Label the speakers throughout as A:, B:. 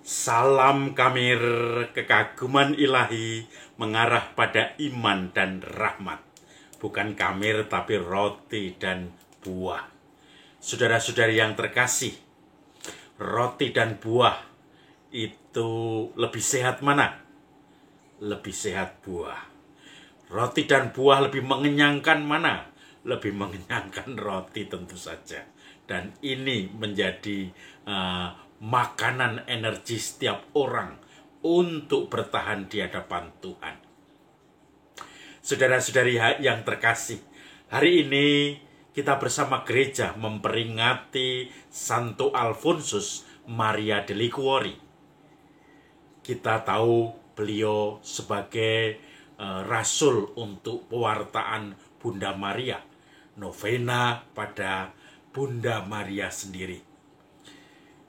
A: Salam Kamir, kekaguman ilahi mengarah pada iman dan rahmat. Bukan kamir tapi roti dan buah. Saudara-saudari yang terkasih, roti dan buah itu lebih sehat mana? Lebih sehat buah. Roti dan buah lebih mengenyangkan mana? Lebih mengenyangkan roti tentu saja. Dan ini menjadi makanan energi setiap orang untuk bertahan di hadapan Tuhan. Saudara-saudari yang terkasih, hari ini kita bersama gereja memperingati Santo Alfonsus Maria de Liguori. Kita tahu beliau sebagai rasul untuk pewartaan Bunda Maria, novena pada Bunda Maria sendiri.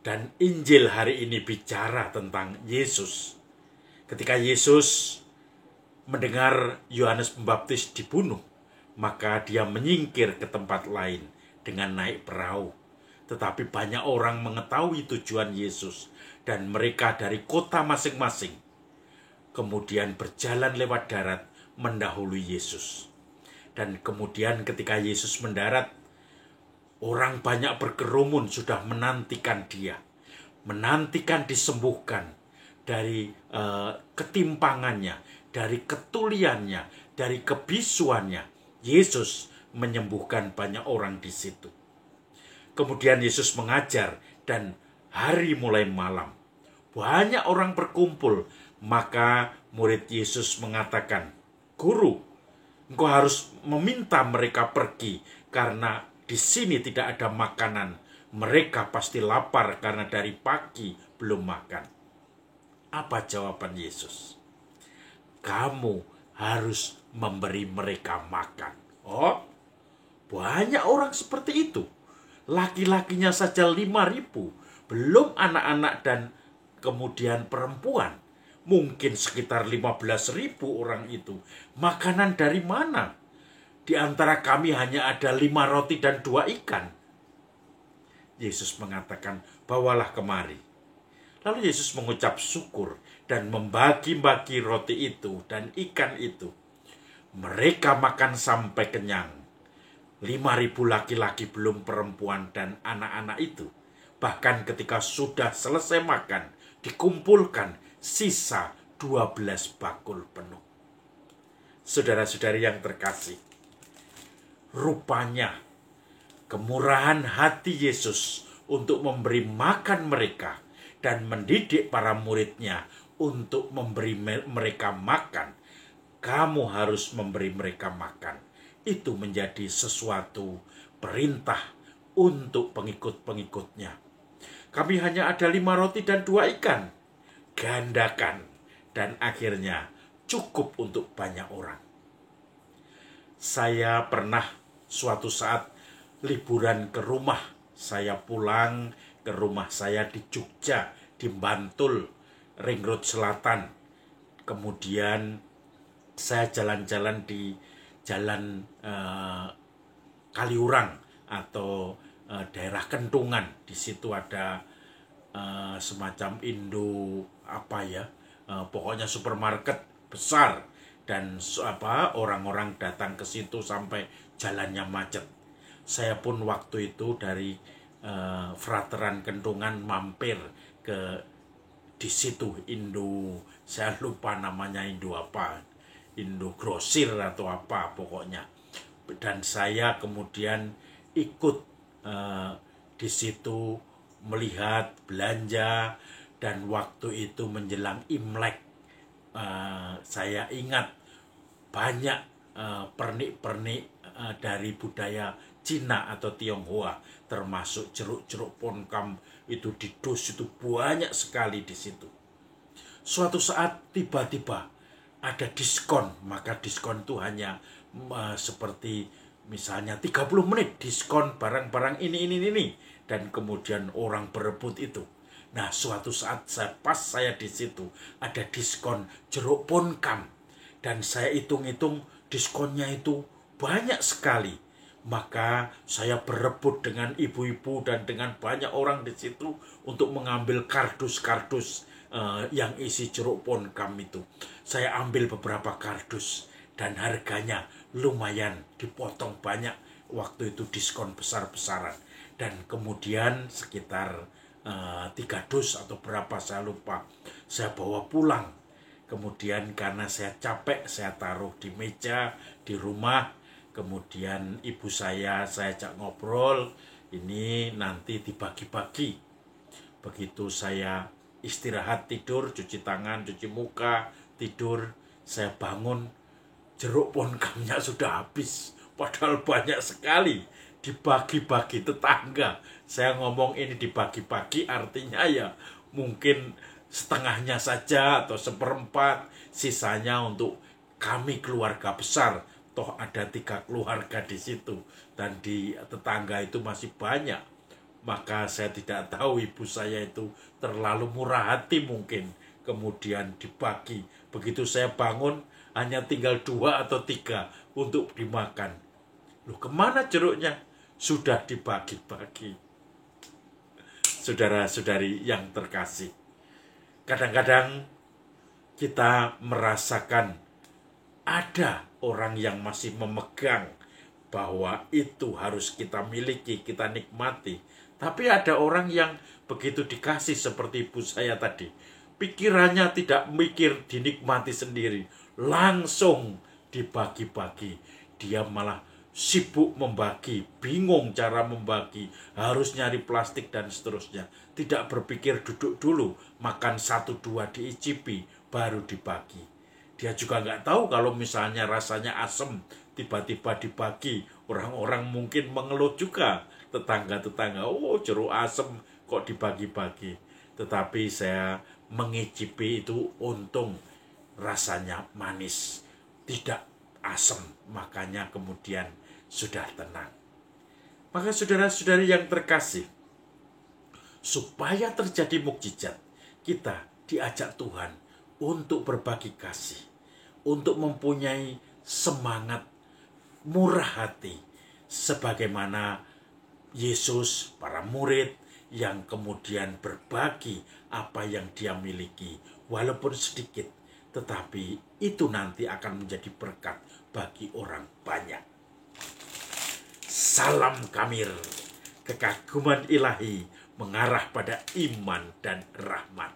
A: Dan Injil hari ini bicara tentang Yesus. Ketika Yesus mendengar Yohanes Pembaptis dibunuh, maka dia menyingkir ke tempat lain dengan naik perahu. Tetapi banyak orang mengetahui tujuan Yesus, dan mereka dari kota masing-masing kemudian berjalan lewat darat mendahului Yesus. Dan kemudian ketika Yesus mendarat, orang banyak berkerumun sudah menantikan dia, menantikan disembuhkan dari ketimpangannya, dari ketuliannya, dari kebisuannya. Yesus menyembuhkan banyak orang di situ. Kemudian Yesus mengajar dan hari mulai malam. Banyak orang berkumpul, maka murid Yesus mengatakan, "Guru, engkau harus meminta mereka pergi karena di sini tidak ada makanan. Mereka pasti lapar karena dari pagi belum makan." Apa jawaban Yesus? Kamu harus memberi mereka makan. Oh, banyak orang seperti itu. Laki-lakinya saja 5.000, belum anak-anak dan kemudian perempuan. Mungkin sekitar 15.000 orang itu. Makanan dari mana? Di antara kami hanya ada 5 roti dan 2 ikan. Yesus mengatakan, bawalah kemari. Lalu Yesus mengucap syukur dan membagi-bagi roti itu dan ikan itu. Mereka makan sampai kenyang. 5.000 laki-laki belum perempuan dan anak-anak itu. Bahkan ketika sudah selesai makan, dikumpulkan sisa 12 bakul penuh. Saudara-saudari yang terkasih, rupanya kemurahan hati Yesus untuk memberi makan mereka dan mendidik para muridnya untuk memberi mereka makan. Kamu harus memberi mereka makan. Itu menjadi sesuatu perintah untuk pengikut-pengikutnya. Kami hanya ada 5 roti dan 2 ikan. Gandakan. Dan akhirnya cukup untuk banyak orang. Saya pernah suatu saat liburan ke rumah. Saya pulang ke rumah saya di Jogja, di Bantul, Ring Road Selatan. Kemudian saya jalan-jalan di jalan Kaliurang atau daerah Kentungan. Di situ ada semacam pokoknya supermarket besar, dan orang-orang datang ke situ sampai jalannya macet. Saya pun waktu itu dari Frateran Kentungan mampir ke di situ saya lupa namanya Indo Grosir atau apa pokoknya. Dan saya kemudian ikut di situ melihat, belanja, dan waktu itu menjelang Imlek. Saya ingat banyak pernik-pernik dari budaya Cina atau Tionghoa, termasuk jeruk-jeruk ponkam itu didus, itu banyak sekali di situ. Suatu saat tiba-tiba ada diskon, maka diskon itu hanya seperti misalnya 30 menit diskon barang-barang ini, dan kemudian orang berebut itu. Nah, suatu saat saya di situ ada diskon jeruk ponkam, dan saya hitung-hitung diskonnya itu banyak sekali. Maka saya berebut dengan ibu-ibu dan dengan banyak orang di situ untuk mengambil kardus-kardus yang isi jeruk pongkam itu. Saya ambil beberapa kardus dan harganya lumayan, dipotong banyak. Waktu itu diskon besar-besaran. Dan kemudian sekitar 3 dus atau berapa saya lupa, saya bawa pulang. Kemudian karena saya capek, saya taruh di meja di rumah. Kemudian ibu saya ajak ngobrol, ini nanti dibagi-bagi. Begitu saya istirahat, tidur, cuci tangan, cuci muka, tidur, saya bangun, jeruk pongkamnya sudah habis. Padahal banyak sekali, dibagi-bagi tetangga. Saya ngomong ini dibagi-bagi artinya ya mungkin setengahnya saja atau seperempat, sisanya untuk kami keluarga besar. Toh ada 3 keluarga di situ dan di tetangga itu masih banyak. Maka saya tidak tahu ibu saya itu terlalu murah hati mungkin. Kemudian dibagi. Begitu saya bangun hanya tinggal 2 atau 3 untuk dimakan. Loh, kemana jeruknya? Sudah dibagi-bagi. Saudara-saudari yang terkasih, kadang-kadang kita merasakan ada orang yang masih memegang bahwa itu harus kita miliki, kita nikmati. Tapi ada orang yang begitu dikasih seperti ibu saya tadi, pikirannya tidak mikir dinikmati sendiri, langsung dibagi-bagi. Dia malah sibuk membagi, bingung cara membagi, harus nyari plastik dan seterusnya. Tidak berpikir duduk dulu, makan 1-2 diicipi, baru dibagi. Dia juga nggak tahu kalau misalnya rasanya asam, tiba-tiba dibagi. Orang-orang mungkin mengeluh juga, tetangga-tetangga, oh jeruk asam kok dibagi-bagi. Tetapi saya mengicipi itu, untung rasanya manis, tidak asam, makanya kemudian sudah tenang. Maka saudara-saudari yang terkasih, supaya terjadi mukjizat, kita diajak Tuhan untuk berbagi kasih, untuk mempunyai semangat murah hati, sebagaimana Yesus, para murid yang kemudian berbagi apa yang dia miliki, walaupun sedikit, tetapi itu nanti akan menjadi berkat bagi orang banyak. Salam Kamir, kekaguman ilahi mengarah pada iman dan rahmat.